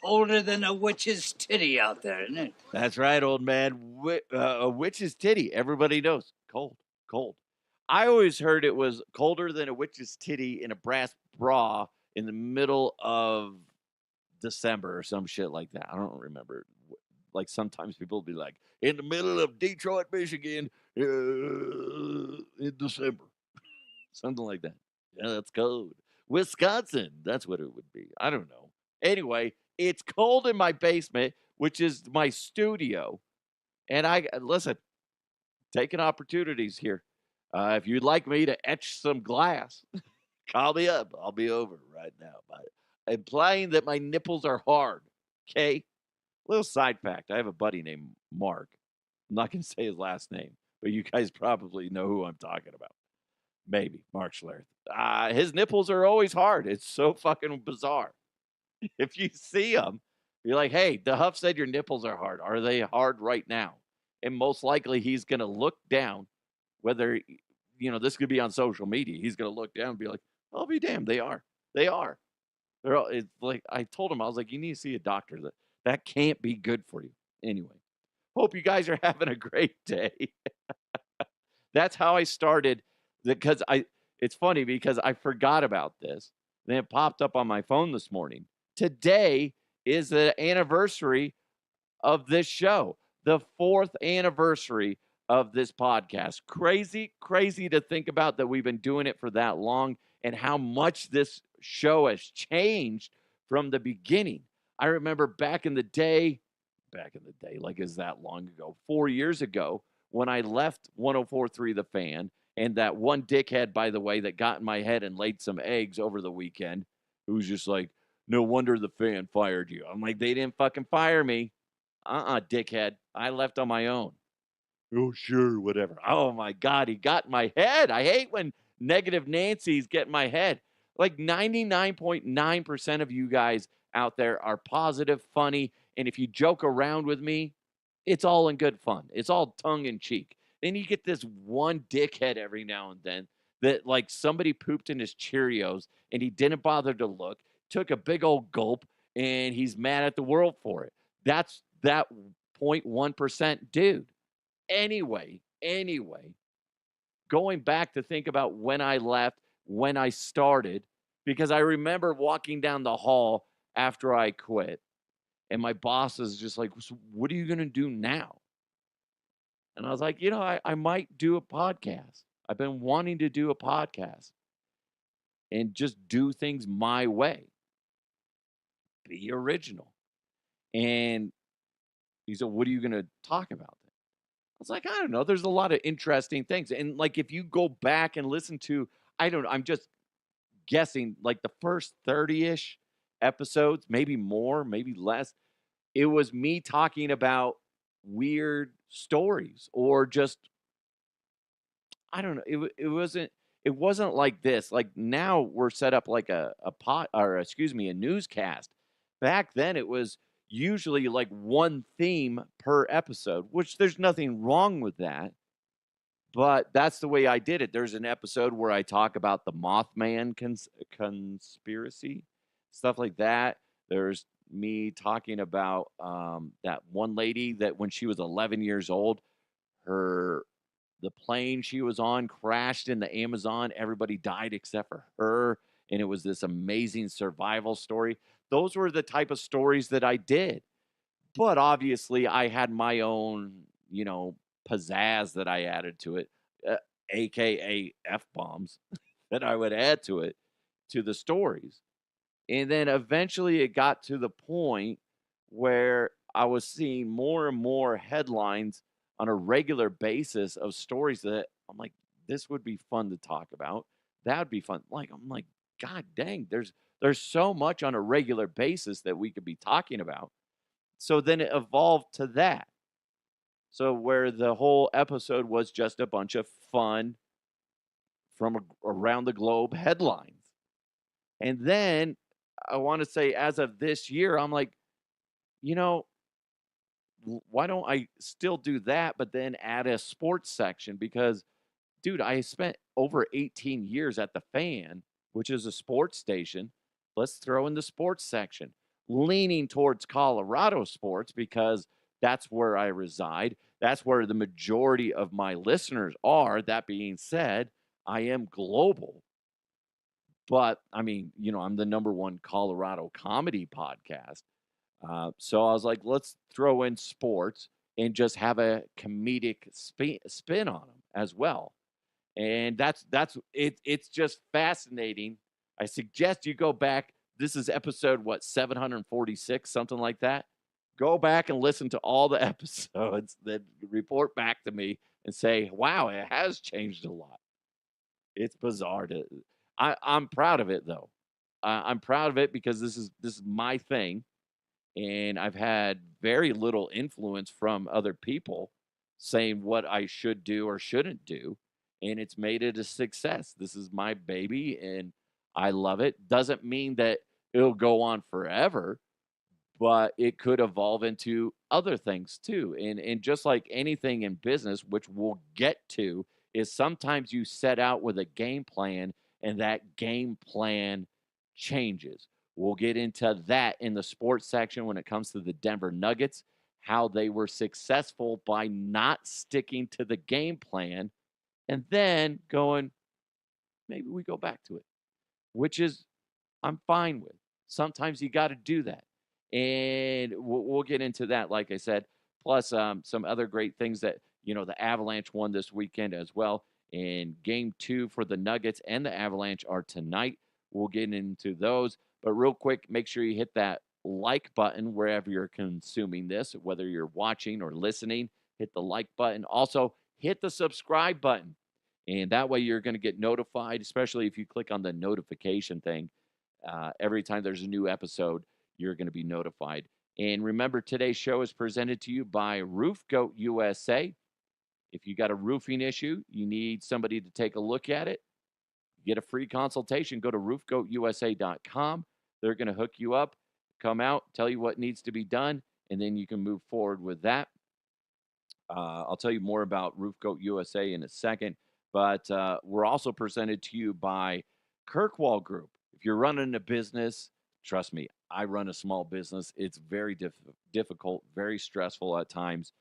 colder than a witch's titty out there, isn't it? That's right, old man. A witch's titty. Everybody knows. Cold, cold. I always heard it was colder than a witch's titty in a brass bra in the middle of December or some shit like that. I don't remember. Like sometimes people will be like, in the middle of Detroit, Michigan, in December. Something like that. Yeah, that's cold. Wisconsin, that's what it would be. I don't know. Anyway, it's cold in my basement, which is my studio. And listen, taking opportunities here. If you'd like me to etch some glass, call me up. I'll be over right now. By implying that my nipples are hard. Okay? Little side fact. I have a buddy named Mark. I'm not going to say his last name, but you guys probably know who I'm talking about. Maybe. Mark Schlereth. His nipples are always hard. It's so fucking bizarre. If you see him, you're like, hey, the Huff said your nipples are hard. Are they hard right now? And most likely he's going to look down, whether, this could be on social media. He's going to look down and be like, I'll be damned. They are. They are. It's like, I told him, I was like, you need to see a doctor. That can't be good for you. Anyway, hope you guys are having a great day. That's how I started, because it's funny because I forgot about this. Then it popped up on my phone this morning. Today is the anniversary of this show, the 4th anniversary of this podcast. Crazy, crazy to think about that we've been doing it for that long and how much this show has changed from the beginning. I remember back in the day, like is that long ago, 4 years ago, when I left 104.3 The Fan, and that one dickhead, by the way, that got in my head and laid some eggs over the weekend, who was just like, no wonder the Fan fired you. I'm like, they didn't fucking fire me. Dickhead. I left on my own. Oh, sure, whatever. Oh, my God, he got in my head. I hate when negative Nancy's get in my head. Like 99.9% of you guys out there are positive, funny, and if you joke around with me, it's all in good fun. It's all tongue in cheek. Then you get this one dickhead every now and then that like somebody pooped in his Cheerios and he didn't bother to look, took a big old gulp, and he's mad at the world for it. That's that 0.1% dude. Anyway, going back to think about when I left, when I started, because I remember walking down the hall after I quit, and my boss is just like, so what are you going to do now? And I was like, I might do a podcast. I've been wanting to do a podcast and just do things my way. Be original. And he said, what are you going to talk about then? I was like, I don't know. There's a lot of interesting things. And like, if you go back and listen to, I'm just guessing, like the first 30-ish episodes, maybe more, maybe less. It was me talking about weird stories or just, I don't know. It wasn't like this. Like now we're set up like a newscast. Back then it was usually like one theme per episode, which there's nothing wrong with that. But that's the way I did it. There's an episode where I talk about the Mothman conspiracy, stuff like that. There's me talking about that one lady that when she was 11 years old, the plane she was on crashed in the Amazon. Everybody died except for her. And it was this amazing survival story. Those were the type of stories that I did. But obviously, I had my own, pizzazz that I added to it, AKA F-bombs that I would add to it, to the stories. And then eventually it got to the point where I was seeing more and more headlines on a regular basis of stories that I'm like, this would be fun to talk about. That would be fun. Like, I'm like, God dang, there's so much on a regular basis that we could be talking about. So then it evolved to that. So where the whole episode was just a bunch of fun from around the globe headlines. And then I want to say as of this year, I'm like, why don't I still do that, but then add a sports section? Because, dude, I spent over 18 years at The Fan, which is a sports station. Let's throw in the sports section. leaning towards Colorado sports because that's where I reside. That's where the majority of my listeners are. That being said, I am global. But I mean, I'm the number one Colorado comedy podcast. So I was like, let's throw in sports and just have a comedic spin on them as well. And that's it. It's just fascinating. I suggest you go back. This is episode 746, something like that. Go back and listen to all the episodes that report back to me and say, wow, it has changed a lot. It's bizarre. I'm proud of it though. I'm proud of it because this is my thing, and I've had very little influence from other people saying what I should do or shouldn't do, and it's made it a success. This is my baby, and I love it. Doesn't mean that it'll go on forever, but it could evolve into other things too. And just like anything in business, which we'll get to, is sometimes you set out with a game plan and that game plan changes. We'll get into that in the sports section when it comes to the Denver Nuggets, how they were successful by not sticking to the game plan and then going, maybe we go back to it, which is I'm fine with. Sometimes you got to do that. And we'll get into that, like I said, plus some other great things that, the Avalanche won this weekend as well. And game 2 for the Nuggets and the Avalanche are tonight. We'll get into those. But real quick, make sure you hit that like button wherever you're consuming this, whether you're watching or listening. Hit the like button. Also, hit the subscribe button. And that way you're going to get notified, especially if you click on the notification thing. Every time there's a new episode, you're going to be notified. And remember, today's show is presented to you by Roof Goat USA. If you got a roofing issue, you need somebody to take a look at it, get a free consultation, go to roofgoatusa.com. They're going to hook you up, come out, tell you what needs to be done, and then you can move forward with that. I'll tell you more about Roof Goat USA in a second, but we're also presented to you by Kirkwall Group. If you're running a business, trust me, I run a small business. It's very difficult, very stressful at times.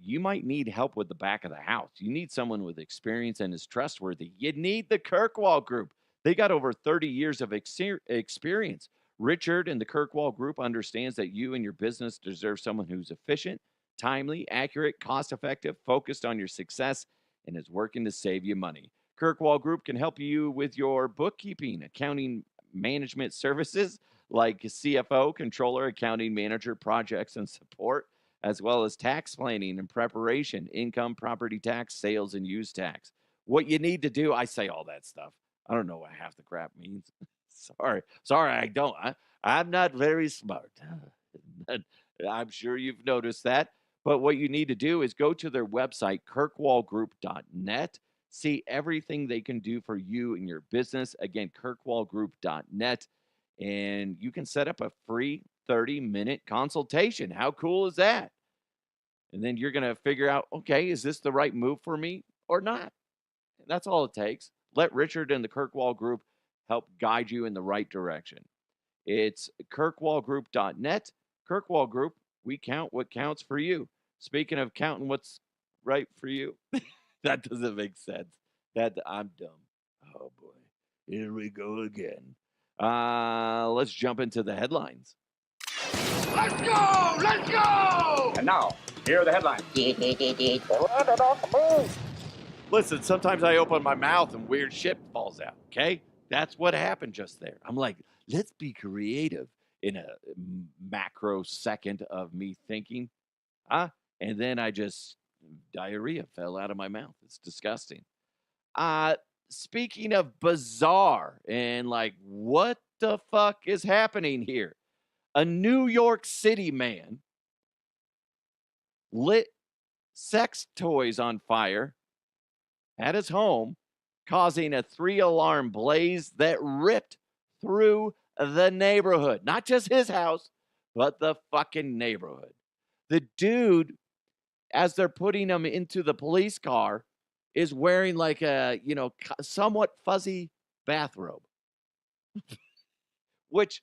You might need help with the back of the house. You need someone with experience and is trustworthy. You need the Kirkwall Group. They got over 30 years of experience. Richard and the Kirkwall Group understands that you and your business deserve someone who's efficient, timely, accurate, cost-effective, focused on your success, and is working to save you money. Kirkwall Group can help you with your bookkeeping, accounting, management services like CFO, controller, accounting manager, projects, and support, as well as tax planning and preparation, income, property tax, sales, and use tax. What you need to do, I say all that stuff. I don't know what half the crap means. Sorry, I don't. I'm not very smart. I'm sure you've noticed that. But what you need to do is go to their website, kirkwallgroup.net. See everything they can do for you and your business. Again, kirkwallgroup.net. And you can set up a free 30-minute consultation. How cool is that? And then you're going to figure out, okay, is this the right move for me or not? And that's all it takes. Let Richard and the Kirkwall Group help guide you in the right direction. It's kirkwallgroup.net. Kirkwall Group, we count what counts for you. Speaking of counting what's right for you, that doesn't make sense. I'm dumb. Oh, boy. Here we go again. Let's jump into the headlines. Let's go! Let's go! And now, here are the headlines. Listen, sometimes I open my mouth and weird shit falls out, okay? That's what happened just there. I'm like, let's be creative in a macro second of me thinking. And then diarrhea fell out of my mouth. It's disgusting. Speaking of bizarre and like, what the fuck is happening here? A New York City man lit sex toys on fire at his home, causing a 3-alarm blaze that ripped through the neighborhood. Not just his house, but the fucking neighborhood. The dude, as they're putting him into the police car, is wearing like a, somewhat fuzzy bathrobe. Which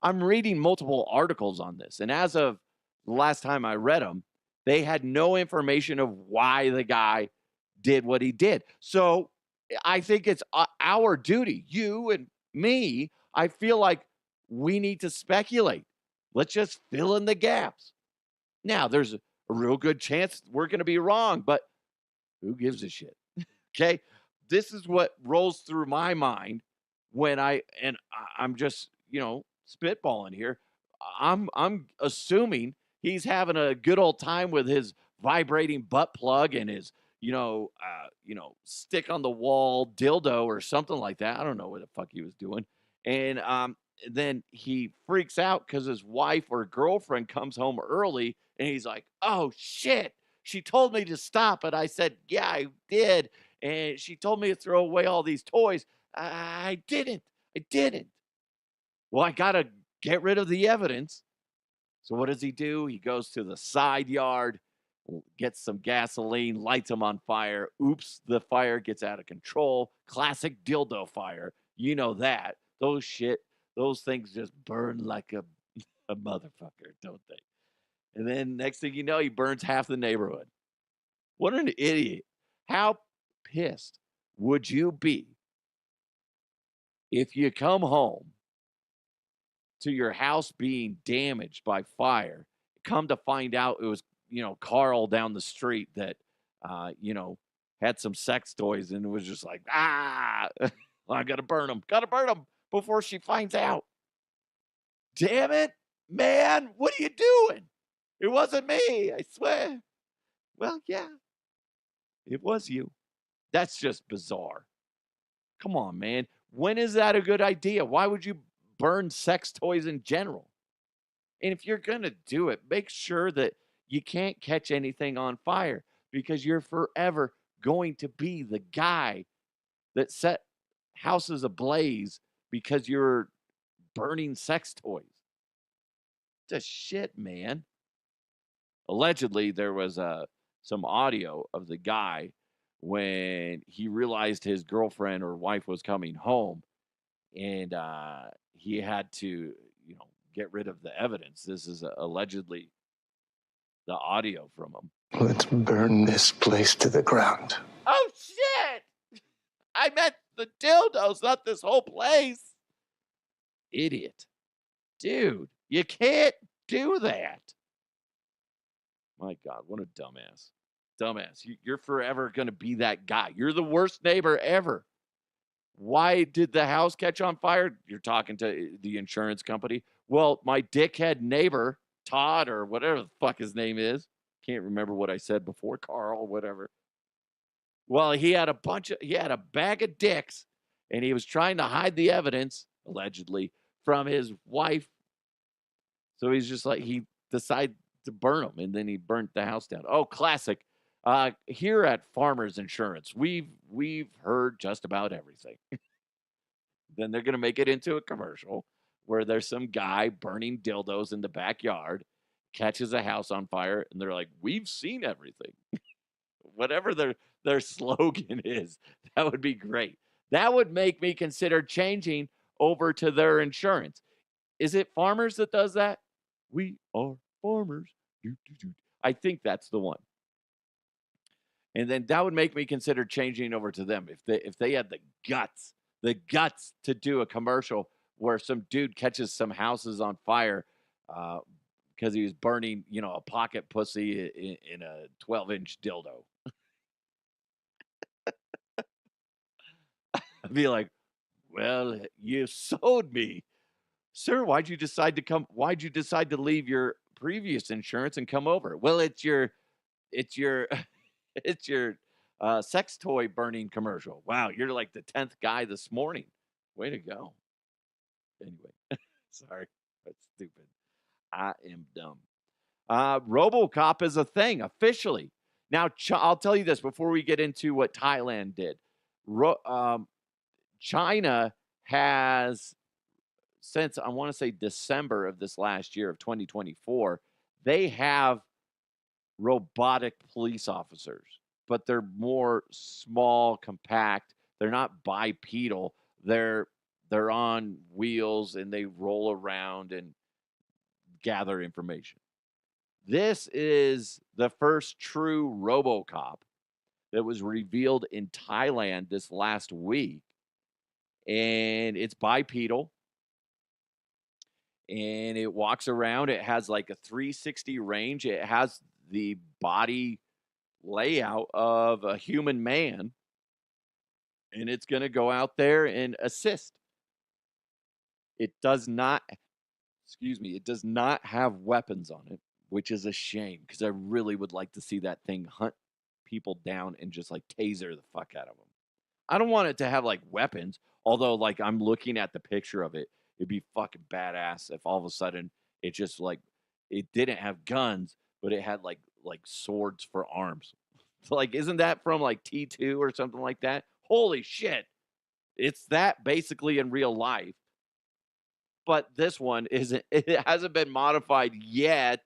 I'm reading multiple articles on this, and as of the last time I read them, they had no information of why the guy did what he did. So I think it's our duty, you and me. I feel like we need to speculate. Let's just fill in the gaps. Now, there's a real good chance we're going to be wrong, but who gives a shit? Okay. This is what rolls through my mind when I'm just, spitballing here. I'm assuming he's having a good old time with his vibrating butt plug and his, stick on the wall dildo or something like that. I don't know what the fuck he was doing. And then he freaks out because his wife or girlfriend comes home early and he's like, oh shit, she told me to stop. And I said, yeah, I did. And she told me to throw away all these toys. I didn't. Well, I got to get rid of the evidence. So what does he do? He goes to the side yard, gets some gasoline, lights them on fire. Oops, the fire gets out of control. Classic dildo fire. You know that. Those things just burn like a motherfucker, don't they? And then next thing you know, he burns half the neighborhood. What an idiot. How pissed would you be if you come home to your house being damaged by fire, come to find out it was, Carl down the street that, had some sex toys and was just like, I got to burn them before she finds out. Damn it, man. What are you doing? It wasn't me, I swear. Well, yeah, it was you. That's just bizarre. Come on, man. When is that a good idea? Why would you burn sex toys in general? And if you're going to do it, make sure that you can't catch anything on fire because you're forever going to be the guy that set houses ablaze because you're burning sex toys. Just shit, man. Allegedly, there was some audio of the guy when he realized his girlfriend or wife was coming home, and he had to, get rid of the evidence. This is allegedly the audio from him. Let's burn this place to the ground. Oh, shit! I meant the dildos, not this whole place. Idiot. Dude, you can't do that. My God, what a dumbass. Dumbass. You're forever going to be that guy. You're the worst neighbor ever. Why did the house catch on fire? You're talking to the insurance company. Well, my dickhead neighbor, Todd, or whatever the fuck his name is. Can't remember what I said before, Carl, whatever. Well, he had a bag of dicks, and he was trying to hide the evidence, allegedly, from his wife. So he's just like, he decided to burn them, and then he burnt the house down. Oh, classic. Here at Farmers Insurance, we've heard just about everything. Then they're going to make it into a commercial where there's some guy burning dildos in the backyard, catches a house on fire, and they're like, we've seen everything. Whatever their slogan is, that would be great. That would make me consider changing over to their insurance. Is it Farmers that does that? We are farmers. I think that's the one. And then that would make me consider changing over to them if they had the guts to do a commercial where some dude catches some houses on fire because he was burning, a pocket pussy in a 12-inch dildo. I'd be like, well, you sold me. Sir, why'd you decide to leave your previous insurance and come over? Well, it's your it's your sex toy burning commercial. Wow, you're like the 10th guy this morning. Way to go. Anyway, sorry, that's stupid. I am dumb. RoboCop is a thing officially. Now, I'll tell you this before we get into what Thailand did. China has, since I want to say December of this last year of 2024, they have robotic police officers, but they're more small, compact. They're not bipedal. They're They're on wheels and they roll around and gather information. This is the first true RoboCop that was revealed in Thailand this last week. And it's bipedal and it walks around. It has like a 360 range. It has the body layout of a human man. And it's going to go out there and assist. It does not, it does not have weapons on it, which is a shame because I really would like to see that thing hunt people down and just like taser the fuck out of them. I don't want it to have like weapons, although like I'm looking at the picture of it. It'd be fucking badass if all of a sudden it just like it didn't have guns, but it had like swords for arms. Like, isn't that from like T2 or something like that? Holy shit. It's that basically in real life. But this one isn't, it hasn't been modified yet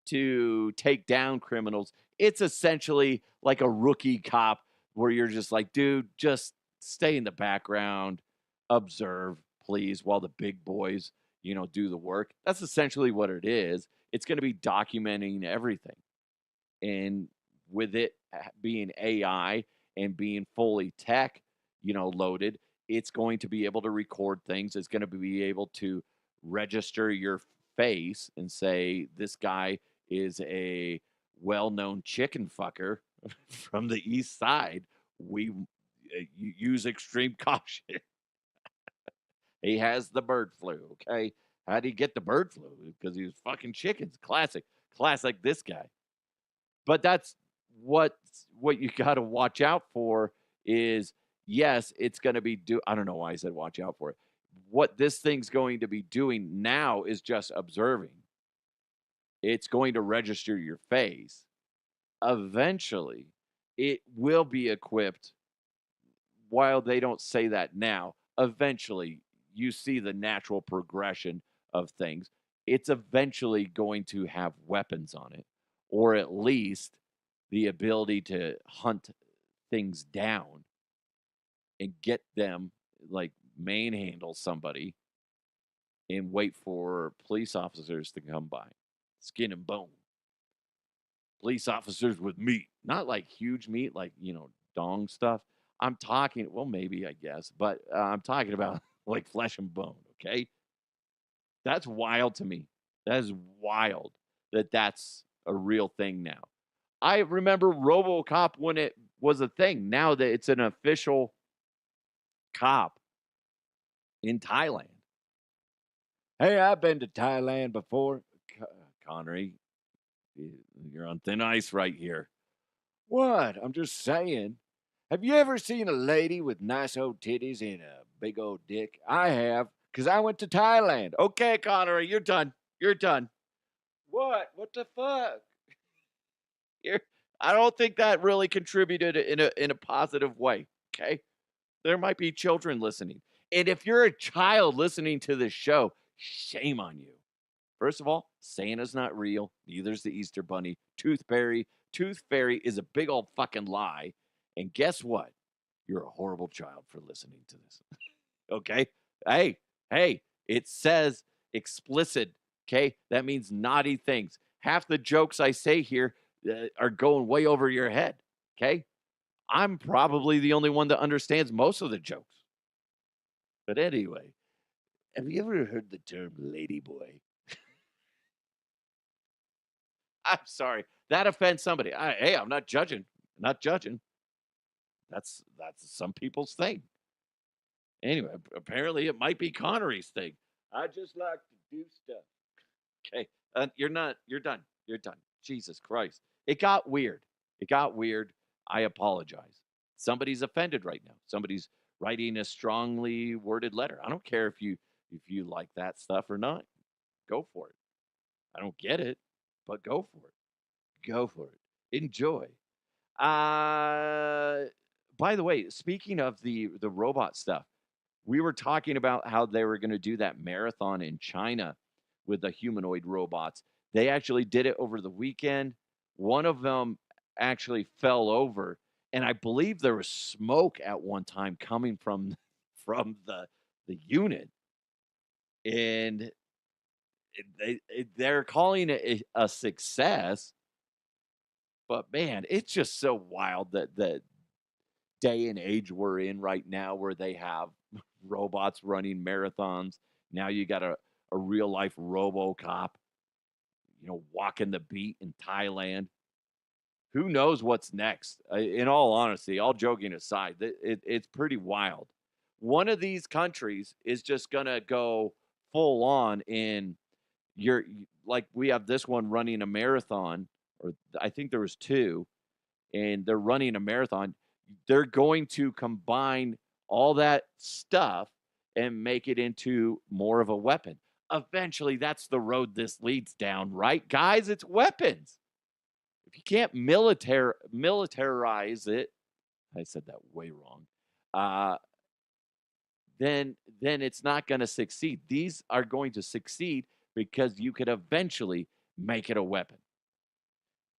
to take down criminals. It's essentially like a rookie cop where you're just like, dude, just stay in the background, observe, please, while the big boys, do the work. That's essentially what it is. It's going to be documenting everything. And with it being AI and being fully tech, loaded, it's going to be able to record things. It's going to be able to register your face and say, this guy is a well-known chicken fucker from the east side. We use extreme caution. He has the bird flu, okay? How did he get the bird flu? Because he was fucking chickens. Classic this guy. But that's what you got to watch out for is, yes, it's going to be I don't know why I said watch out for it. What this thing's going to be doing now is just observing. It's going to register your face. Eventually, it will be equipped. While they don't say that now, eventually you see the natural progression of things. It's eventually going to have weapons on it, or at least the ability to hunt things down and get them, like manhandle somebody and wait for police officers to come by. Skin and bone. Police officers with meat. Not like huge meat, like, dong stuff. I'm talking, well, maybe, I guess, but I'm talking about like flesh and bone, okay? That's wild to me. That is wild that that's a real thing now. I remember RoboCop when it was a thing. Now that it's an official cop in Thailand. Hey, I've been to Thailand before. Connery, you're on thin ice right here. What? I'm just saying. Have you ever seen a lady with nice old titties and a big old dick? I have, because I went to Thailand. Okay, Connery, you're done. You're done. What? What the fuck? I don't think that really contributed in a positive way, okay? There might be children listening. And if you're a child listening to this show, shame on you. First of all, Santa's not real. Neither is the Easter Bunny. Tooth Fairy is a big old fucking lie. And guess what? You're a horrible child for listening to this. Okay? Hey, it says explicit. Okay? That means naughty things. Half the jokes I say here are going way over your head. Okay? I'm probably the only one that understands most of the jokes. But anyway, have you ever heard the term ladyboy? I'm sorry. That offends somebody. I'm not judging. Not judging. That's some people's thing. Anyway, apparently it might be Connery's thing. I just like to do stuff. Okay. You're done. You're done. Jesus Christ. It got weird. I apologize. Somebody's offended right now. Somebody's writing a strongly worded letter. I don't care if you like that stuff or not. Go for it. I don't get it, but go for it. Go for it. Enjoy. By the way, speaking of the robot stuff, we were talking about how they were going to do that marathon in China with the humanoid robots. They actually did it over the weekend. One of them actually fell over, and I believe there was smoke at one time coming from the unit, and they're calling it a success. But man, it's just so wild that the day and age we're in right now, where they have robots running marathons. Now you got a real life RoboCop, walking the beat in Thailand. Who knows what's next? In all honesty, all joking aside, it's pretty wild. One of these countries is just gonna go full on in like we have this one running a marathon, or I think there was two, and they're running a marathon. They're going to combine all that stuff and make it into more of a weapon. Eventually, that's the road this leads down, right, guys? It's weapons. If you can't militarize it, I said that way wrong. Then it's not going to succeed. These are going to succeed because you could eventually make it a weapon.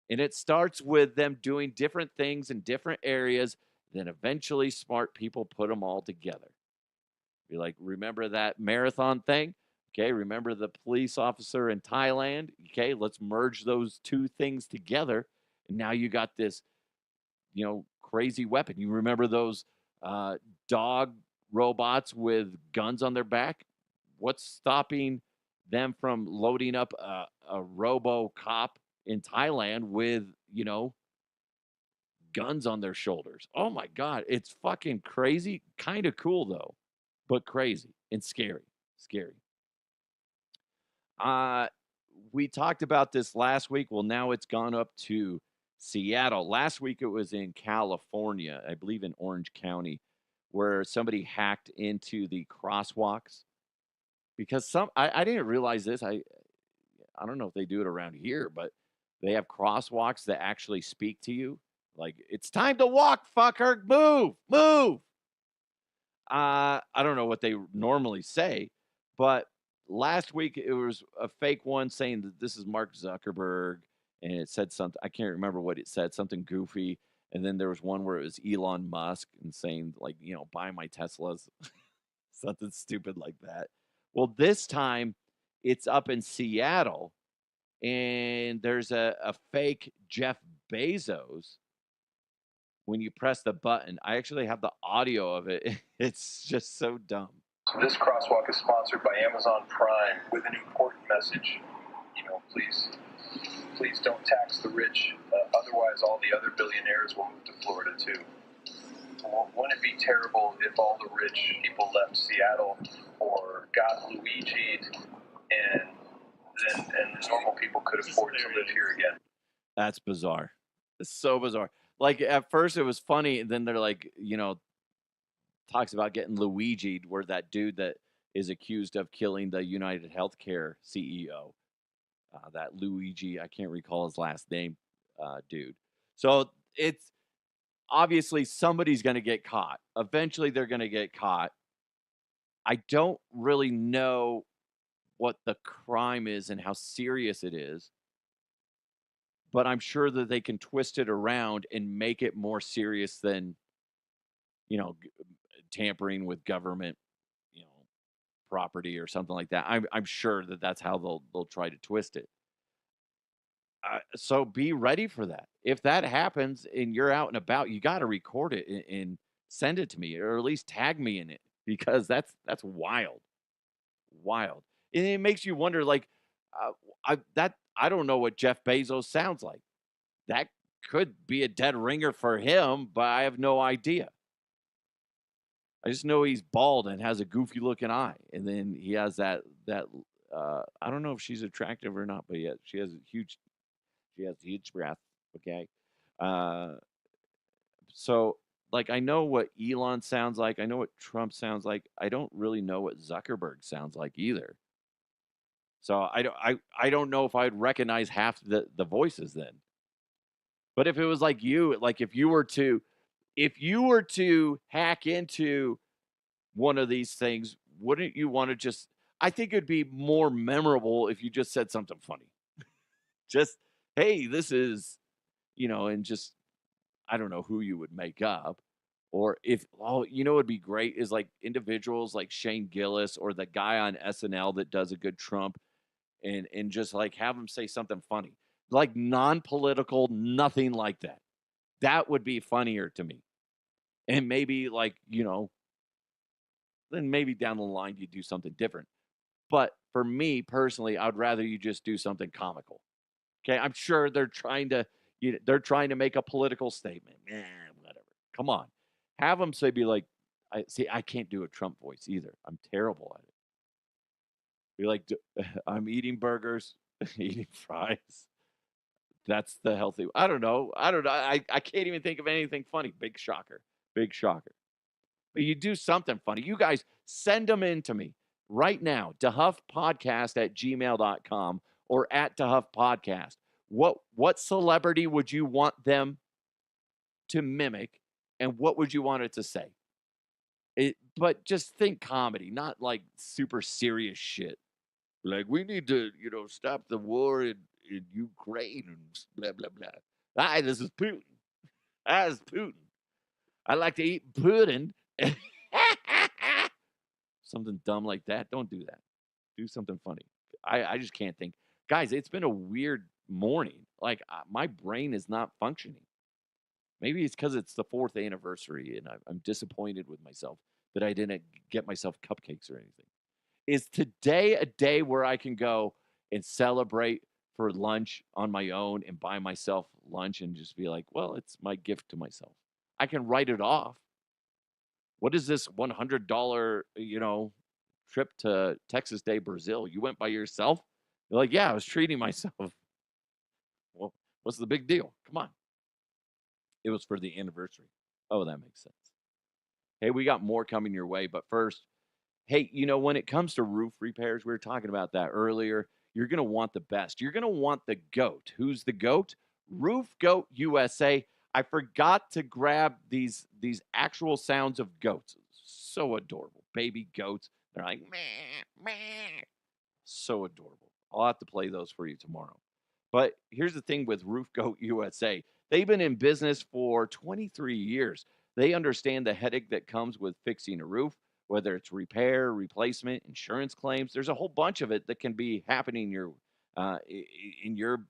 And it starts with them doing different things in different areas. Then eventually smart people put them all together. Be like, remember that marathon thing? Okay, remember the police officer in Thailand? Okay, let's merge those two things together. And now you got this, crazy weapon. You remember those dog robots with guns on their back? What's stopping them from loading up a RoboCop in Thailand with, guns on their shoulders? Oh my God, it's fucking crazy. Kind of cool though, but crazy and scary. Scary. We talked about this last week. Well, now it's gone up to Seattle. Last week it was in California, I believe in Orange County, where somebody hacked into the crosswalks. Because I didn't realize this. I don't know if they do it around here, but they have crosswalks that actually speak to you. Like, it's time to walk, fucker. Move. I don't know what they normally say, but last week it was a fake one saying that this is Mark Zuckerberg, and it said something. I can't remember what it said, something goofy. And then there was one where it was Elon Musk and saying, like, buy my Teslas, something stupid like that. Well, this time it's up in Seattle, and there's a fake Jeff Bezos. When you press the button, I actually have the audio of it. It's just so dumb. This crosswalk is sponsored by Amazon Prime with an important message. Please don't tax the rich. Otherwise, all the other billionaires will move to Florida too. Wouldn't it be terrible if all the rich people left Seattle or got Luigi'd and the normal people could afford to live here again? That's bizarre. It's so bizarre. Like, at first it was funny, and then they're like, talks about getting Luigi'd, where that dude that is accused of killing the United Healthcare CEO, that Luigi, I can't recall his last name, dude. So it's obviously somebody's going to get caught. Eventually they're going to get caught. I don't really know what the crime is and how serious it is, but I'm sure that they can twist it around and make it more serious than, tampering with government, property or something like that. I'm sure that that's how they'll try to twist it. So be ready for that. If that happens and you're out and about, you got to record it and send it to me, or at least tag me in it, because that's wild. And it makes you wonder, like, I don't know what Jeff Bezos sounds like. That could be a dead ringer for him, but I have no idea. I just know he's bald and has a goofy looking eye, and then he has that I don't know if she's attractive or not, but yeah, she has huge breath. Okay, so like, I know what Elon sounds like. I know what Trump sounds like. I don't really know what Zuckerberg sounds like either. So I don't know if I'd recognize half the voices then. But if it was like you, like if you were to hack into one of these things, wouldn't you want to just, I think it'd be more memorable if you just said something funny. Just, hey, this is, and just, I don't know who you would make up, Or if, oh, you know, what would be great is like individuals like Shane Gillis or the guy on SNL that does a good Trump, and just like have him say something funny, like non-political, nothing like that. That would be funnier to me. And maybe like, then maybe down the line you do something different. But for me personally, I'd rather you just do something comical. Okay, I'm sure they're trying to make a political statement. Whatever. Come on, have them say, be like, I can't do a Trump voice either. I'm terrible at it. Be like, I'm eating burgers, eating fries. That's the healthy. I don't know. I can't even think of anything funny. Big shocker. Big shocker. But you do something funny. You guys send them in to me right now. DeHuffPodcast@gmail.com or at DeHuffPodcast. What celebrity would you want them to mimic, and what would you want it to say? But just think comedy, not like super serious shit. Like, we need to, stop the war in Ukraine and blah, blah, blah. Hi, this is Putin. That is Putin. I like to eat pudding. Something dumb like that. Don't do that. Do something funny. I just can't think. Guys, it's been a weird morning. Like, my brain is not functioning. Maybe it's because it's the 4th anniversary and I'm disappointed with myself that I didn't get myself cupcakes or anything. Is today a day where I can go and celebrate for lunch on my own and buy myself lunch and just be like, well, it's my gift to myself. I can write it off. What is this $100, trip to Texas Day, Brazil? You went by yourself? You're like, yeah, I was treating myself. Well, what's the big deal? Come on. It was for the anniversary. Oh, that makes sense. Hey, we got more coming your way, but first, hey, when it comes to roof repairs, we were talking about that earlier. You're going to want the best. You're going to want the GOAT. Who's the GOAT? Roof Goat USA. I forgot to grab these actual sounds of goats. So adorable. Baby goats. They're like, meh, meh. So adorable. I'll have to play those for you tomorrow. But here's the thing with Roof Goat USA. They've been in business for 23 years. They understand the headache that comes with fixing a roof, whether it's repair, replacement, insurance claims. There's a whole bunch of it that can be happening in your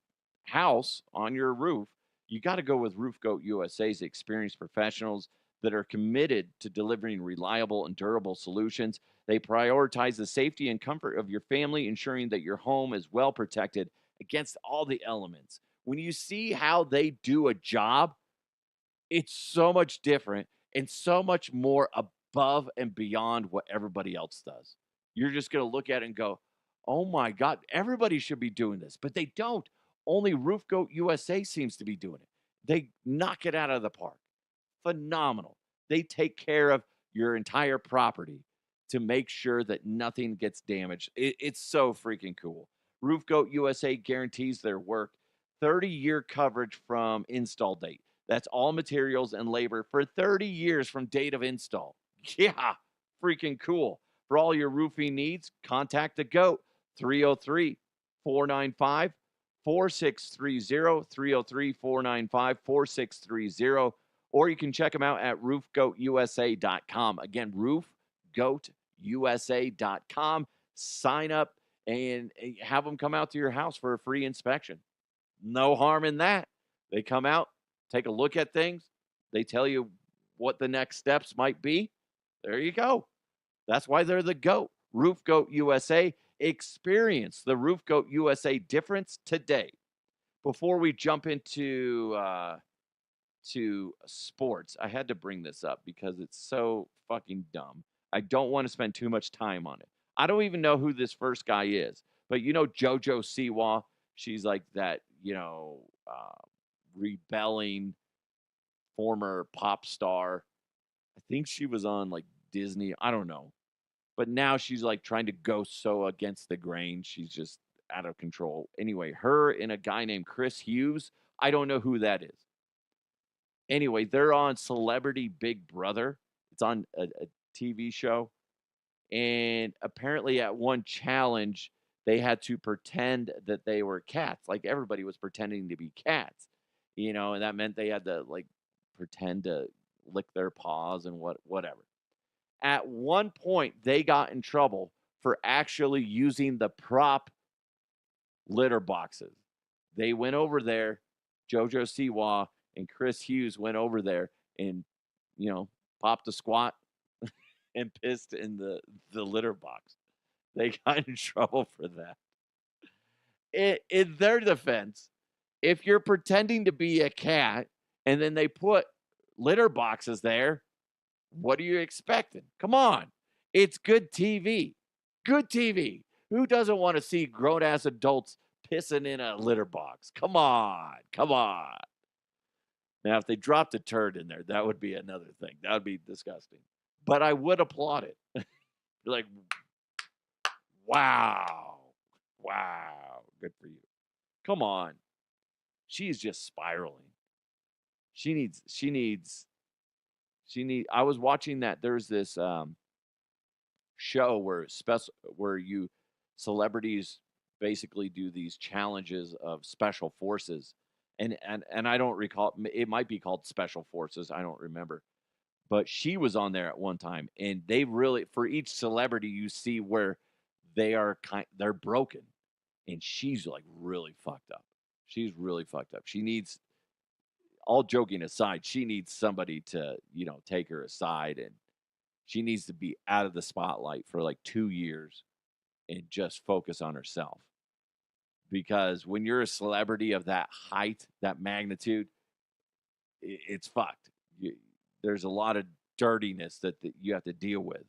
house, on your roof. You got to go with Roof Goat USA's experienced professionals that are committed to delivering reliable and durable solutions. They prioritize the safety and comfort of your family, ensuring that your home is well protected against all the elements. When you see how they do a job, it's so much different and so much more above and beyond what everybody else does. You're just going to look at it and go, oh my God, everybody should be doing this. But they don't. Only Roof Goat USA seems to be doing it. They knock it out of the park. Phenomenal. They take care of your entire property to make sure that nothing gets damaged. It's so freaking cool. Roof Goat USA guarantees their work 30-year coverage from install date. That's all materials and labor for 30 years from date of install. Yeah, freaking cool. For all your roofing needs, contact the GOAT, 303-495-4630, 303-495-4630, or you can check them out at roofgoatusa.com. Again, roofgoatusa.com. Sign up and have them come out to your house for a free inspection. No harm in that. They come out, take a look at things. They tell you what the next steps might be. There you go. That's why they're the GOAT. Roof Goat USA. Experience the Roof Goat USA difference today. Before we jump into to sports, I had to bring this up because it's so fucking dumb. I don't want to spend too much time on it. I don't even know who this first guy is, but JoJo Siwa. She's like that, rebelling former pop star. I think she was on like Disney. I don't know. But now she's like trying to go so against the grain. She's just out of control. Anyway, her and a guy named Chris Hughes. I don't know who that is. Anyway, they're on Celebrity Big Brother. It's on a TV show. And apparently at one challenge, they had to pretend that they were cats. Like everybody was pretending to be cats, and that meant they had to like pretend to lick their paws and whatever. At one point, they got in trouble for actually using the prop litter boxes. They went over there, JoJo Siwa and Chris Hughes went over there and, popped a squat and pissed in the litter box. They got in trouble for that. In their defense, if you're pretending to be a cat and then they put litter boxes there, what are you expecting? Come on. It's good TV. Good TV. Who doesn't want to see grown-ass adults pissing in a litter box? Come on. Come on. Now, if they dropped a turd in there, that would be another thing. That would be disgusting. But I would applaud it. You're like, wow. Wow. Good for you. Come on. She's just spiraling. I was watching that. There's this show where celebrities basically do these challenges of special forces. And I don't recall, it might be called Special Forces. I don't remember. But she was on there at one time, and they really, for each celebrity, you see where they're broken, and she's like really fucked up. She's really fucked up. She needs, all joking aside, she needs somebody to, take her aside, and she needs to be out of the spotlight for like 2 years and just focus on herself. Because when you're a celebrity of that height, that magnitude, it's fucked. There's a lot of dirtiness that you have to deal with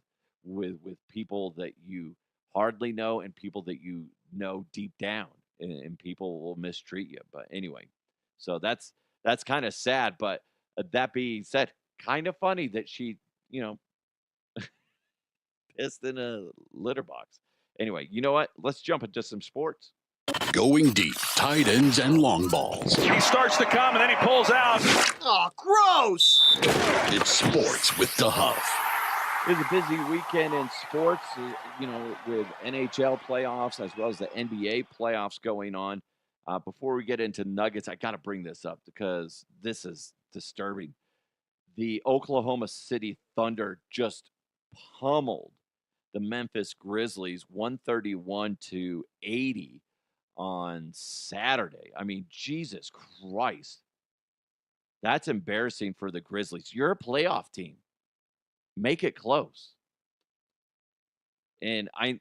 people that you hardly know and people that you know deep down, and people will mistreat you. But anyway, so that's kind of sad. But that being said, kind of funny that she, pissed in a litter box. Anyway, you know what? Let's jump into some sports. Going deep, tight ends and long balls. He starts to come and then he pulls out. Oh, gross! It's sports with the Huff. It's a busy weekend in sports, with NHL playoffs as well as the NBA playoffs going on. Before we get into Nuggets, I got to bring this up because this is disturbing. The Oklahoma City Thunder just pummeled the Memphis Grizzlies 131-80 on Saturday. I mean, Jesus Christ. That's embarrassing for the Grizzlies. You're a playoff team. Make it close. And I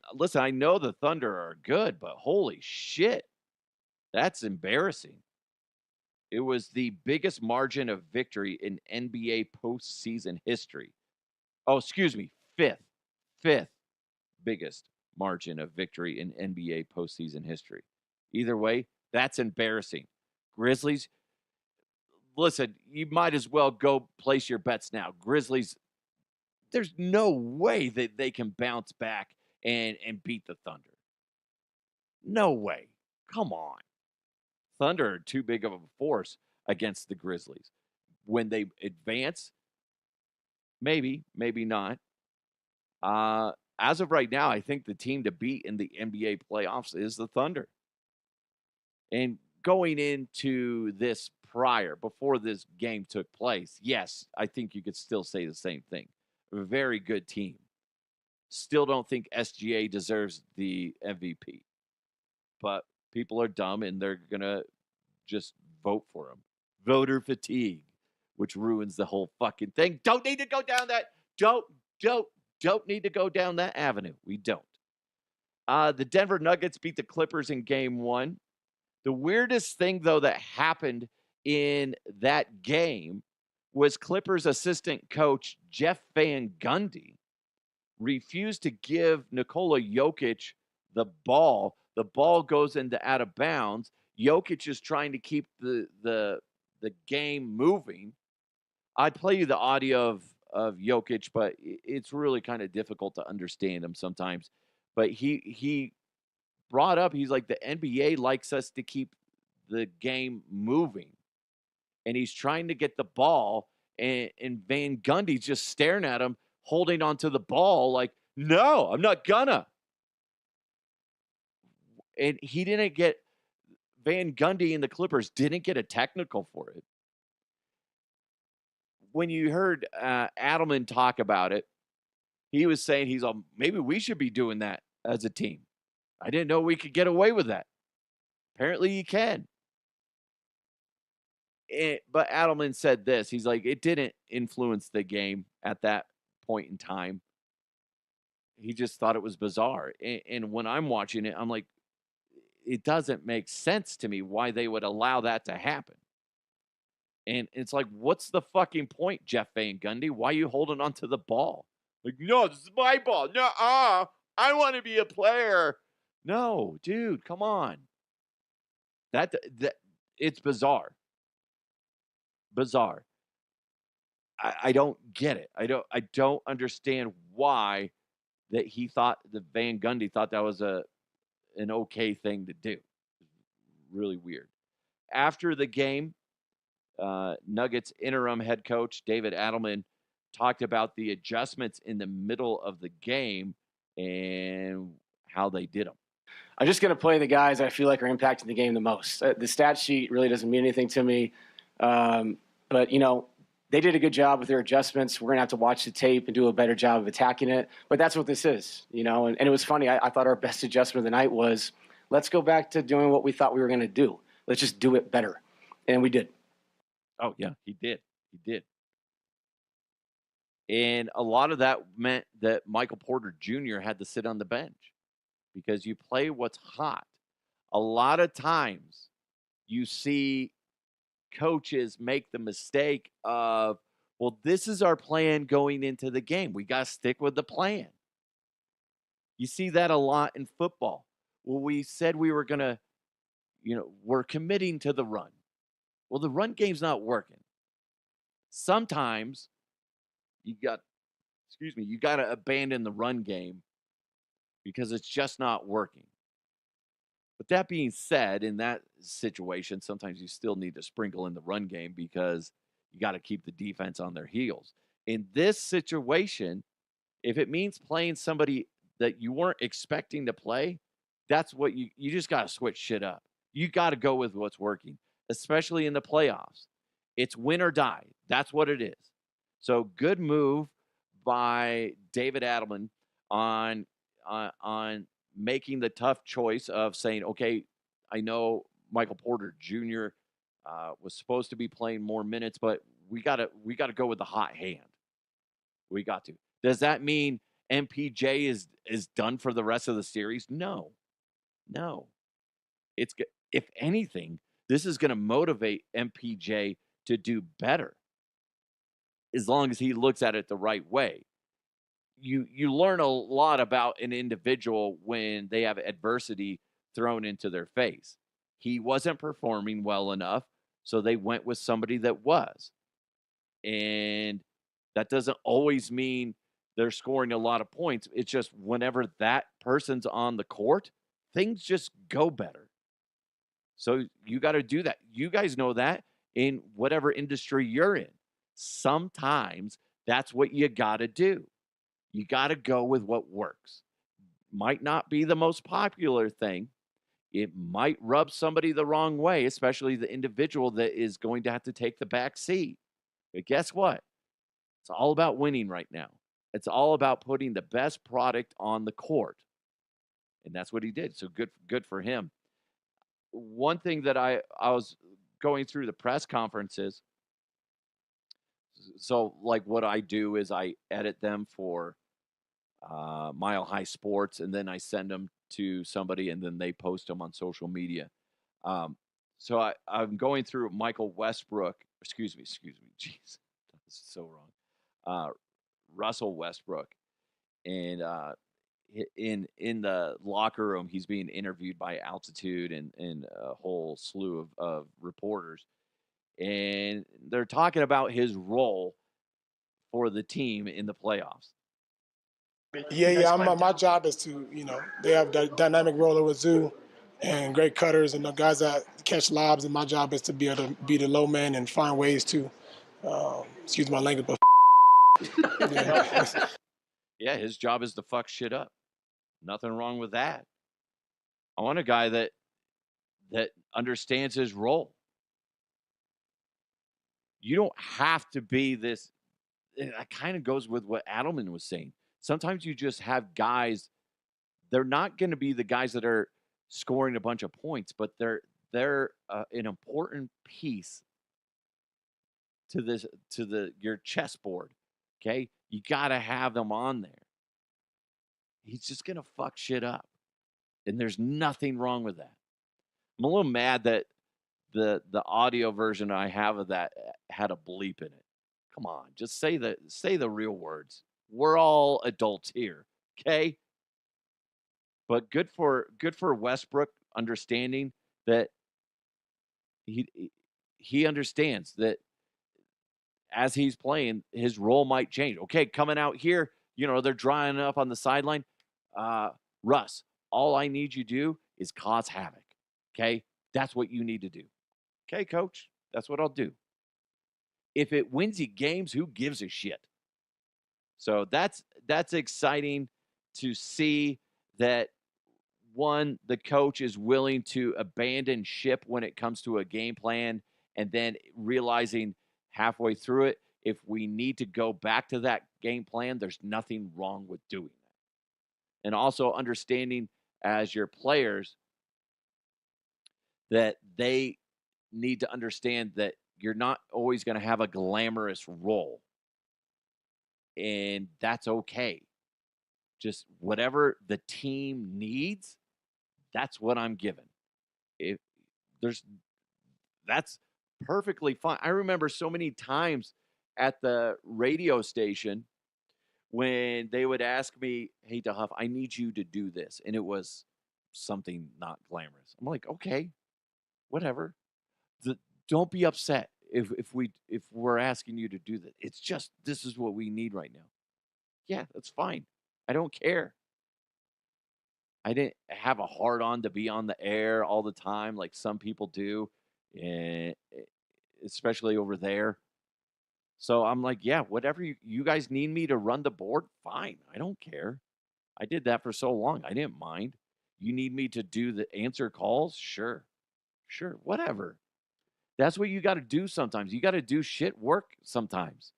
know the Thunder are good, but holy shit. That's embarrassing. It was the biggest margin of victory in NBA postseason history. Oh, excuse me, fifth biggest margin of victory in NBA postseason history. Either way, that's embarrassing. Grizzlies, listen, you might as well go place your bets now. Grizzlies, there's no way that they can bounce back and beat the Thunder. No way. Come on. Thunder are too big of a force against the Grizzlies. When they advance, maybe not. As of right now, I think the team to beat in the NBA playoffs is the Thunder. And going into this before this game took place, yes, I think you could still say the same thing. A very good team. Still don't think SGA deserves the MVP. But people are dumb and they're going to just vote for him. Voter fatigue, which ruins the whole fucking thing. Don't need to go down that. Don't need to go down that avenue. We don't. The Denver Nuggets beat the Clippers in game 1. The weirdest thing, though, that happened in that game was Clippers assistant coach Jeff Van Gundy refused to give Nikola Jokic the ball. The ball goes out of bounds. Jokic is trying to keep the game moving. I'd play you the audio of Jokic, but it's really kind of difficult to understand him sometimes. But he brought up, he's like, the NBA likes us to keep the game moving. And he's trying to get the ball, and Van Gundy's just staring at him, holding onto the ball like, no, I'm not gonna. And he didn't get, Van Gundy and the Clippers didn't get a technical for it. when you heard Adelman talk about it, he was saying maybe we should be doing that as a team. I didn't know we could get away with that. Apparently you can. But Adelman said this. He's like, it didn't influence the game at that point in time. He just thought it was bizarre. And when I'm watching it, I'm like, it doesn't make sense to me why they would allow that to happen. And it's like, what's the fucking point, Jeff Van Gundy? Why are you holding on to the ball? Like, no, this is my ball. No, I want to be a player. No, dude, come on. That it's bizarre. Bizarre. I don't get it. I don't understand why that Van Gundy thought that was an okay thing to do. Really weird. After the game, Nuggets interim head coach David Adelman talked about the adjustments in the middle of the game and how they did them. I'm just going to play the guys I feel like are impacting the game the most. The stat sheet really doesn't mean anything to me. But, they did a good job with their adjustments. We're going to have to watch the tape and do a better job of attacking it. But that's what this is, and it was funny. I thought our best adjustment of the night was, let's go back to doing what we thought we were going to do. Let's just do it better. And we did. Oh, yeah, he did. He did. And a lot of that meant that Michael Porter Jr. had to sit on the bench because you play what's hot. A lot of times you see coaches make the mistake of, well, this is our plan going into the game. We got to stick with the plan. You see that a lot in football. Well, we said we were going to, we're committing to the run. Well, the run game's not working. Sometimes you got to abandon the run game because it's just not working. But that being said, in that situation, sometimes you still need to sprinkle in the run game because you got to keep the defense on their heels. In this situation, if it means playing somebody that you weren't expecting to play, that's what you just got to switch shit up. You got to go with what's working, especially in the playoffs. It's win or die. That's what it is. So good move by David Adelman on making the tough choice of saying, okay, I know Michael Porter Jr. Was supposed to be playing more minutes, but we gotta go with the hot hand. We got to. Does that mean MPJ is done for the rest of the series? No. It's, if anything, this is going to motivate MPJ to do better as long as he looks at it the right way. You learn a lot about an individual when they have adversity thrown into their face. He wasn't performing well enough, so they went with somebody that was. And that doesn't always mean they're scoring a lot of points. It's just whenever that person's on the court, things just go better. So you got to do that. You guys know that in whatever industry you're in. Sometimes that's what you got to do. You got to go with what works. Might not be the most popular thing. It might rub somebody the wrong way, especially the individual that is going to have to take the back seat. But guess what? It's all about winning right now. It's all about putting the best product on the court. And that's what he did. So good for him. One thing that I was going through the press conferences. So like what I do is I edit them for Mile High Sports, and then I send them to somebody, and then they post them on social media. So I'm going through Michael Westbrook. Excuse me. Jeez, this is so wrong. Russel Westbrook, and in the locker room, he's being interviewed by Altitude and a whole slew of reporters, and they're talking about his role for the team in the playoffs. Yeah. My job is to, they have the dynamic role over Zoo and great cutters and the guys that catch lobs, and my job is to be able to be the low man and find ways to, excuse my language, but yeah, his job is to fuck shit up. Nothing wrong with that. I want a guy that understands his role. You don't have to be this. That kind of goes with what Adelman was saying. Sometimes you just have guys. They're not going to be the guys that are scoring a bunch of points, but they're an important piece to your chessboard. Okay, you got to have them on there. He's just going to fuck shit up, and there's nothing wrong with that. I'm a little mad that the audio version I have of that had a bleep in it. Come on, just say the real words. We're all adults here, okay? But good for Westbrook understanding that he understands that as he's playing, his role might change. Okay, coming out here, they're drying up on the sideline. Russ, all I need you to do is cause havoc. Okay, that's what you need to do. Okay, coach, that's what I'll do. If it wins you games, who gives a shit? So that's exciting to see that. One, the coach is willing to abandon ship when it comes to a game plan, and then realizing halfway through it, if we need to go back to that game plan, there's nothing wrong with doing that. And also understanding as your players that they need to understand that you're not always going to have a glamorous role, and that's okay. Just whatever the team needs, that's what I'm given. That's perfectly fine. I remember so many times at the radio station when they would ask me, "Hey, Duff, I need you to do this," and it was something not glamorous. I'm like, okay, whatever. Don't be upset if we're asking you to do that. It's just this is what we need right now. Yeah, that's fine. I don't care. I didn't have a hard on to be on the air all the time like some people do, especially over there. So I'm like, yeah, whatever you guys need me to run the board, fine. I don't care. I did that for so long. I didn't mind. You need me to do the answer calls? Sure, whatever. That's what you got to do sometimes. You got to do shit work sometimes.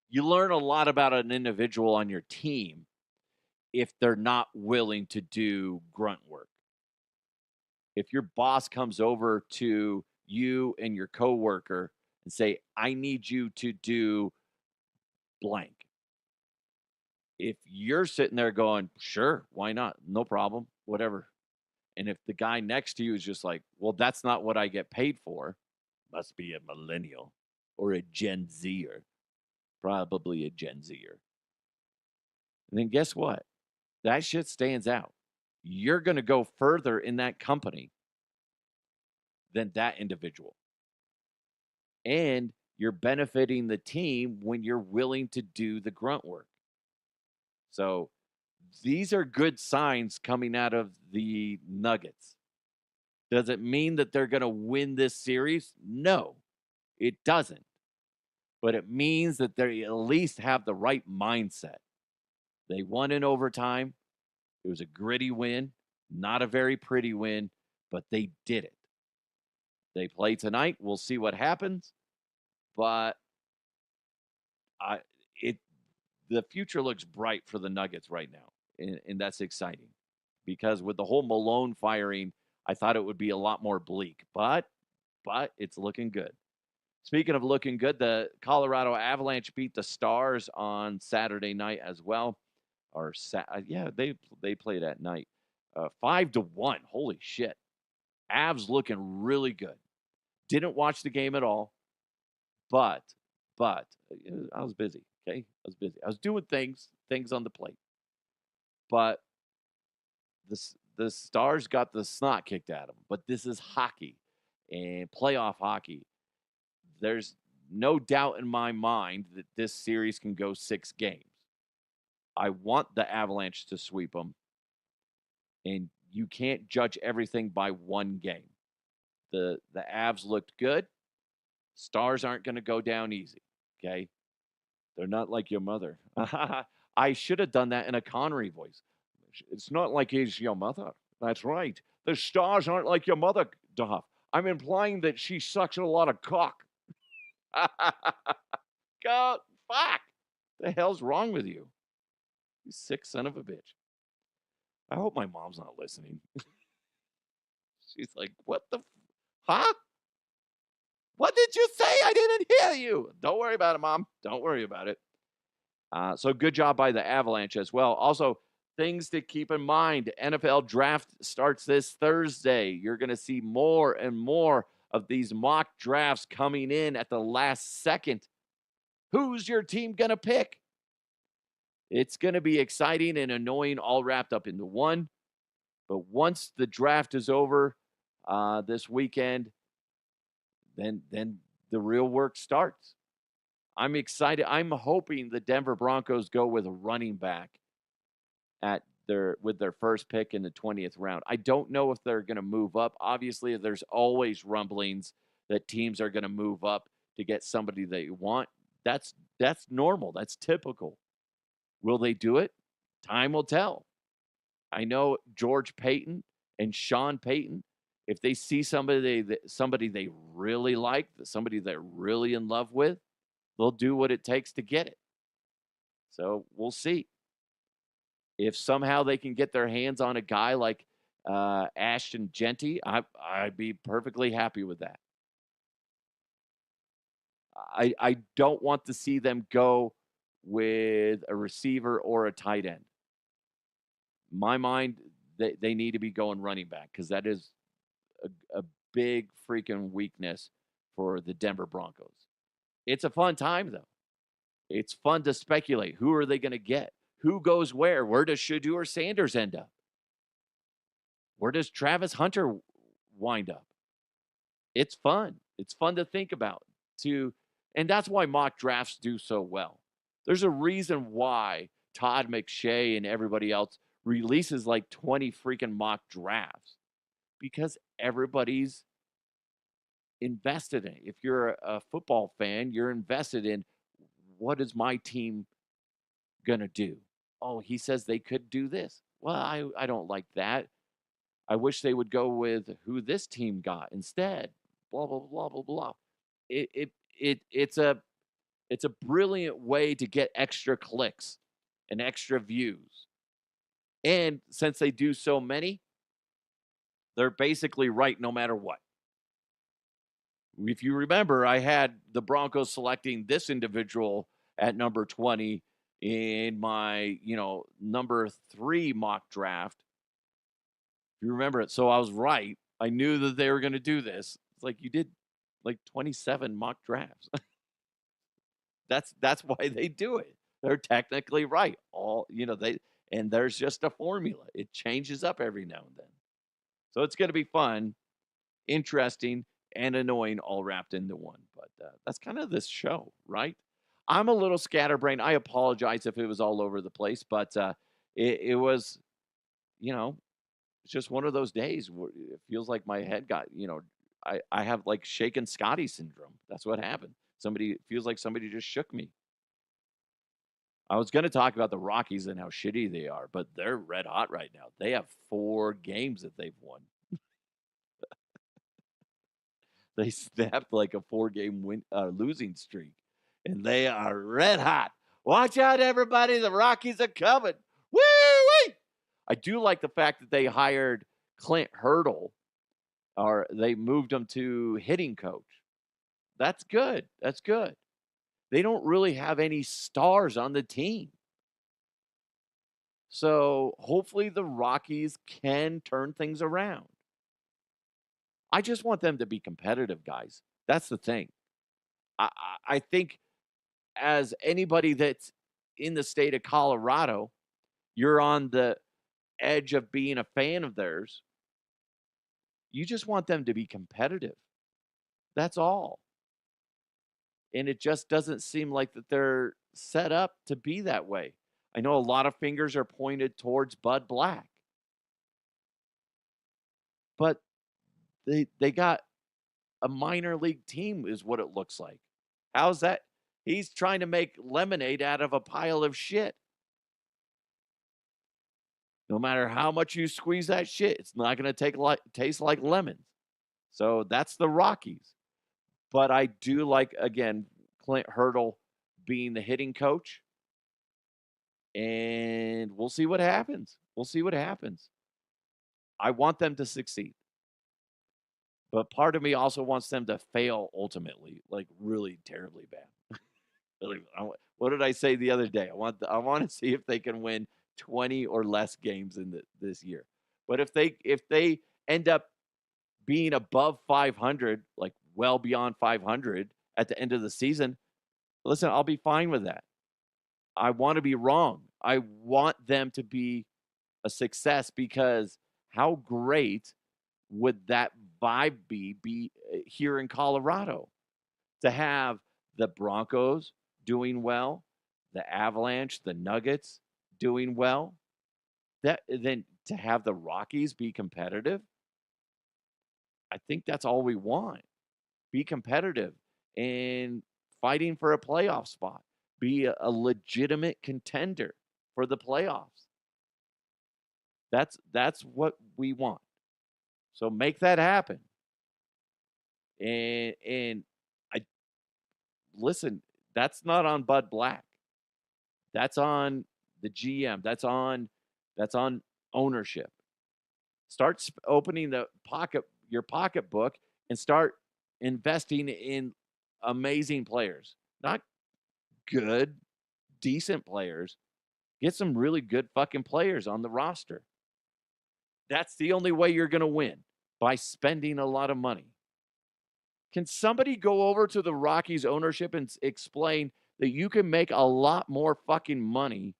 You learn a lot about an individual on your team if they're not willing to do grunt work. If your boss comes over to you and your coworker and say, I need you to do blank. If you're sitting there going, sure, why not? No problem, whatever. And if the guy next to you is just like, well, that's not what I get paid for, must be a millennial or a Gen Zer, probably a Gen Zer. And then guess what? That shit stands out. You're going to go further in that company than that individual. And you're benefiting the team when you're willing to do the grunt work. So these are good signs coming out of the Nuggets. Does it mean that they're going to win this series? No, it doesn't. But it means that they at least have the right mindset. They won in overtime. It was a gritty win, not a very pretty win, but they did it. They play tonight. We'll see what happens. But the future looks bright for the Nuggets right now, and that's exciting. Because with the whole Malone firing, I thought it would be a lot more bleak. But it's looking good. Speaking of looking good, the Colorado Avalanche beat the Stars on Saturday night as well. They played at night. 5-1. Holy shit. Avs looking really good. Didn't watch the game at all, but I was busy, okay? I was busy. I was doing things on the plate. But the Stars got the snot kicked at them. But this is hockey and playoff hockey. There's no doubt in my mind that this series can go 6 games. I want the Avalanche to sweep them. And you can't judge everything by one game. The Avs looked good. Stars aren't going to go down easy, okay? They're not like your mother. I should have done that in a Connery voice. It's not like he's your mother. That's right. The Stars aren't like your mother, Duff. I'm implying that she sucks a lot of cock. Go, fuck. The hell's wrong with you? You sick son of a bitch. I hope my mom's not listening. She's like, what the, huh? What did you say? I didn't hear you. Don't worry about it, Mom. Don't worry about it. So good job by the Avalanche as well. Also, things to keep in mind. NFL draft starts this Thursday. You're going to see more and more of these mock drafts coming in at the last second. Who's your team going to pick? It's going to be exciting and annoying all wrapped up into one. But once the draft is over this weekend, then the real work starts. I'm excited. I'm hoping the Denver Broncos go with a running back with their first pick in the 20th round. I don't know if they're going to move up. Obviously, there's always rumblings that teams are going to move up to get somebody they want. That's normal. That's typical. Will they do it? Time will tell. I know George Payton and Sean Payton, if they see somebody they really like, somebody they're really in love with, they'll do what it takes to get it. So we'll see. If somehow they can get their hands on a guy like Ashton Genty, I'd be perfectly happy with that. I don't want to see them go with a receiver or a tight end. In my mind, they need to be going running back because that is a big freaking weakness for the Denver Broncos. It's a fun time, though. It's fun to speculate. Who are they going to get? Who goes where? Where does Shedeur Sanders end up? Where does Travis Hunter wind up? It's fun. It's fun to think about. And that's why mock drafts do so well. There's a reason why Todd McShay and everybody else releases like 20 freaking mock drafts because everybody's invested in it. If you're a football fan, you're invested in what is my team going to do? Oh, he says they could do this. Well, I don't like that. I wish they would go with who this team got instead. Blah, blah, blah, blah, blah. It's a brilliant way to get extra clicks and extra views. And since they do so many, they're basically right no matter what. If you remember, I had the Broncos selecting this individual at number 20 in my, number 3 mock draft. If you remember it. So I was right. I knew that they were going to do this. It's like you did like 27 mock drafts. That's why they do it. They're technically right. And there's just a formula. It changes up every now and then. So it's going to be fun, interesting, and annoying all wrapped into one. But that's kind of this show, right? I'm a little scatterbrained. I apologize if it was all over the place, but it was, it's just one of those days where it feels like my head got, I have like shaken Scotty syndrome. That's what happened. Feels like somebody just shook me. I was going to talk about the Rockies and how shitty they are, but they're red hot right now. They have 4 games that they've won. They snapped like a 4-game losing streak, and they are red hot. Watch out, everybody. The Rockies are coming. Woo-wee! I do like the fact that they hired Clint Hurdle, or they moved him to hitting coach. That's good. That's good. They don't really have any stars on the team. So hopefully the Rockies can turn things around. I just want them to be competitive, guys. That's the thing. I think as anybody that's in the state of Colorado, you're on the edge of being a fan of theirs. You just want them to be competitive. That's all. And it just doesn't seem like that they're set up to be that way. I know a lot of fingers are pointed towards Bud Black. But they got a minor league team is what it looks like. How's that? He's trying to make lemonade out of a pile of shit. No matter how much you squeeze that shit, it's not going to taste like lemons. So that's the Rockies. But I do like, again, Clint Hurdle being the hitting coach. And we'll see what happens. We'll see what happens. I want them to succeed. But part of me also wants them to fail ultimately, like really terribly bad. Really, what did I say the other day? I want to see if they can win 20 or less games in this year. But if they end up being above 500, like well beyond 500 at the end of the season, listen, I'll be fine with that. I want to be wrong. I want them to be a success, because how great would that vibe be here in Colorado to have the Broncos doing well, the Avalanche, the Nuggets doing well, then to have the Rockies be competitive? I think that's all we want. Be competitive and fighting for a playoff spot. Be a legitimate contender for the playoffs. That's what we want. So make that happen. And I listen, that's not on Bud Black. That's on the GM. That's on ownership. Start opening your pocketbook and start investing in amazing players. Not good, decent players. Get some really good fucking players on the roster. That's the only way you're going to win, by spending a lot of money. Can somebody go over to the Rockies ownership and explain that you can make a lot more fucking money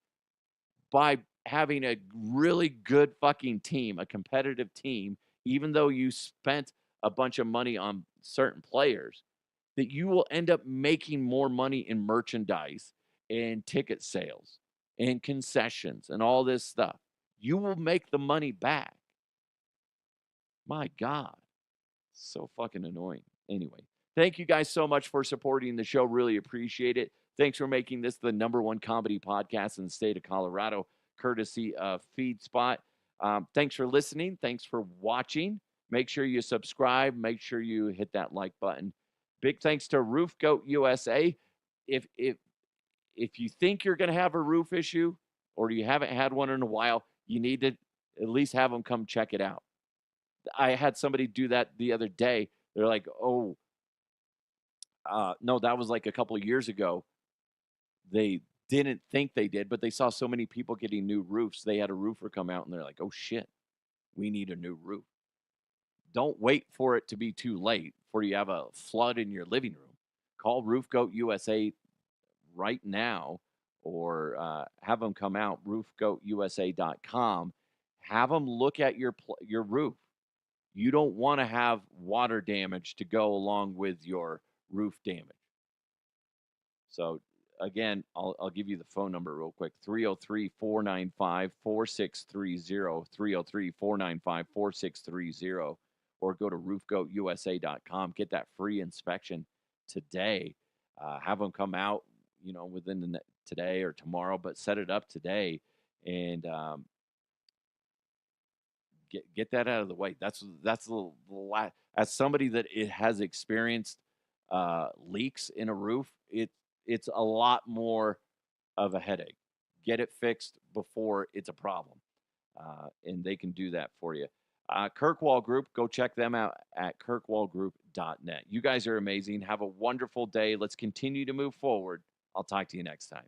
by having a really good fucking team, a competitive team, even though you spent a bunch of money on certain players, that you will end up making more money in merchandise and ticket sales and concessions and all this stuff? You will make the money back. My God. So fucking annoying. Anyway, thank you guys so much for supporting the show. Really appreciate it. Thanks for making this the #1 comedy podcast in the state of Colorado, courtesy of FeedSpot. Thanks for listening. Thanks for watching. Make sure you subscribe. Make sure you hit that like button. Big thanks to Roof Goat USA. If you think you're going to have a roof issue, or you haven't had one in a while, you need to at least have them come check it out. I had somebody do that the other day. They're like, oh, no, that was like a couple of years ago. They didn't think they did, but they saw so many people getting new roofs. They had a roofer come out and they're like, oh shit, we need a new roof. Don't wait for it to be too late before you have a flood in your living room. Call Roof Goat USA right now, or have them come out, roofgoatusa.com. Have them look at your roof. You don't want to have water damage to go along with your roof damage. So again, I'll give you the phone number real quick. 303-495-4630, 303-495-4630, or go to roofgoatusa.com. Get that free inspection today. Have them come out, within today or tomorrow, but set it up today, and get that out of the way. That's the last. As somebody that has experienced leaks in a roof, it's a lot more of a headache. Get it fixed before it's a problem, and they can do that for you. Kirkwall Group, go check them out at kirkwallgroup.net. You guys are amazing. Have a wonderful day. Let's continue to move forward. I'll talk to you next time.